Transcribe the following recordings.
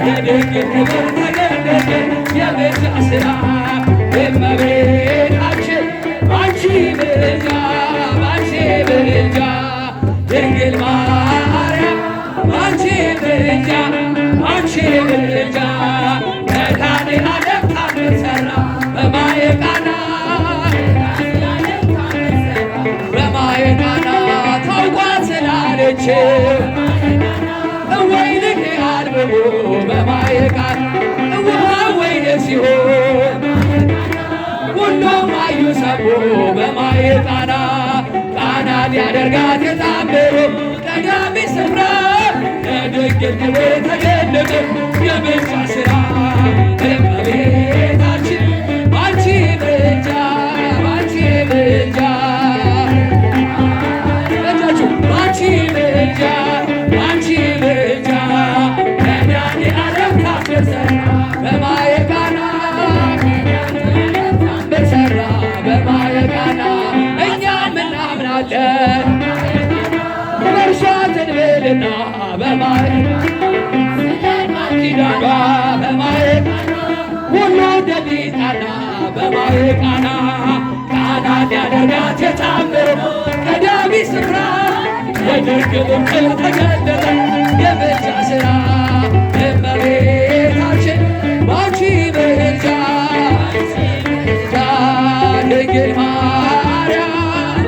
የድንግል ክብር ተገለጠ የምልጃ ሥራ እመቤታችን ባንቺ ምልጃ ባንቺ ምልጃ ድንግል ማርያም ባንቺ ምልጃ ባንቺ ምልጃ መድኃኔዓለም ታምር ሠራ በማየ ቃና በማየ ቃና ታውቋት ስላለች ወይን አልብቦ በማየ ቃና ውሃ ወይን ሲሆን ሁሉም አዩ ሰሙ በማየ ቃና ቃና ሊያደርጋት የታምሩ ቀዳሚ ስፍራ የድንግል ክብር ተገለጠ የምልጃ ሥራ እመቤታችን ባንቺ ምልጃ ባንቺ ምልጃ እጃችሁ ባንቺ ምልጃ ባንቺ ምልጃ መድኃኔዓለም ታምር ሠራ በማየ ቃና ታምር ሠራ በማየ ቃና እኛም እናምናለን በእርሷ ትንበልና በማየ ኪዳኗ በማየ ሁሉ ደቂቃና በማየ ቃና ቃና ሊያደርጋት የታምር ቀዳሚ ስፍራ የድንግል ክብር ተገለጠ የምልጃ ሥራ እመቤታችን ባንቺ ምልጃ ድንግል ማርያም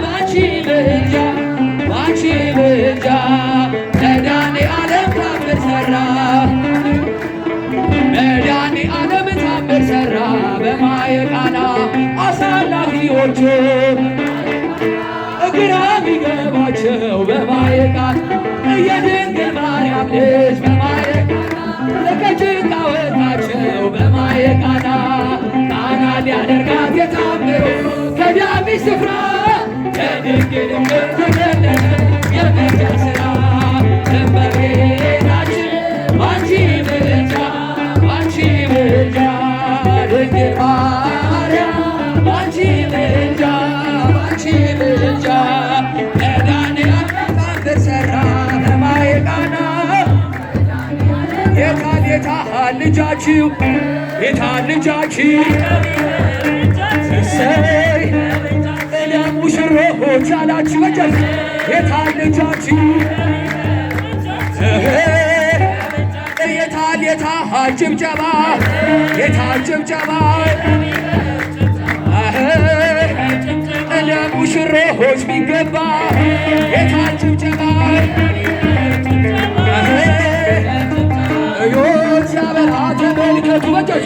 ባንቺ ምልጃ ባንቺ ምልጃ መድኃኔዓለም ታምር ሠራ መድኃኔዓለም ታምር ሠራ በማየ ቃና አሳላፊዎቹ ግራ ቢገባቸው በማየ ቃና የድንግል ማርያም ልጅ በማየ ቃና ከጭንቅ አወጣቸው በማየ ቃና ቃና ሊያደርጋት የታምሩ ቀዳሚ ስፍራ የድንግል ክብር ተገለጠ የምልጃ ሥራ እመቤታችን ባንቺ ምልጃ ባንቺ ምልጃ ድንግል ማርያም ባንቺ ምልጃ ባንቺ ምልጃ መድኃኔዓለም ታምር ሠራ በማየ ቃና የታል የታል ልጃችሁ የታል ልጃችሁ እሰይ ለሙሽሮች አላችሁ በጀት የታል ልጃችሁ የታል የታል ጭብጨባ የታል ጭብጨባ ለሙሽሮች ቢገባ የታል ጭብጨባ እዮት ሲያበራ ተመልከቱ በጀት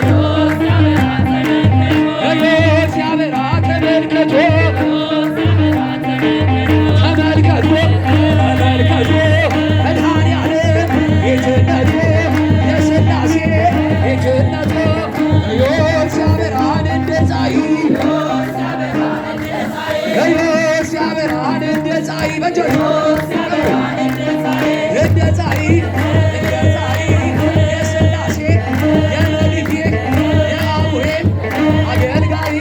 እዮት ሲያበራ ተመልከቱ ተመልከቱ ተመልከቱ መድኃኔዓለም የጀነቱ የሥላሴ የጀነቱ እዮት ሲያበራን እንደ ፀሐይ እዮት ሲያበራን እንደ ፀሐይ በጀት እንደ ፀሐይ እንደ ፀሐይ የሥላሴ የመልኬ የአቡዬ አገልጋይ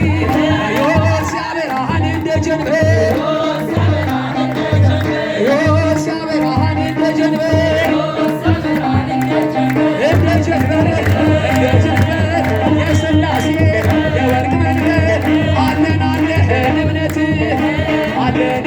እዮት ሲያበራን እንደ ጀንበር እዮት ሲያበራን እንደ ጀንበር እንደ ጀንበር እንደ ጀንበር የሥላሴ የወርቅ መንበር አለን አለን እምነት አለን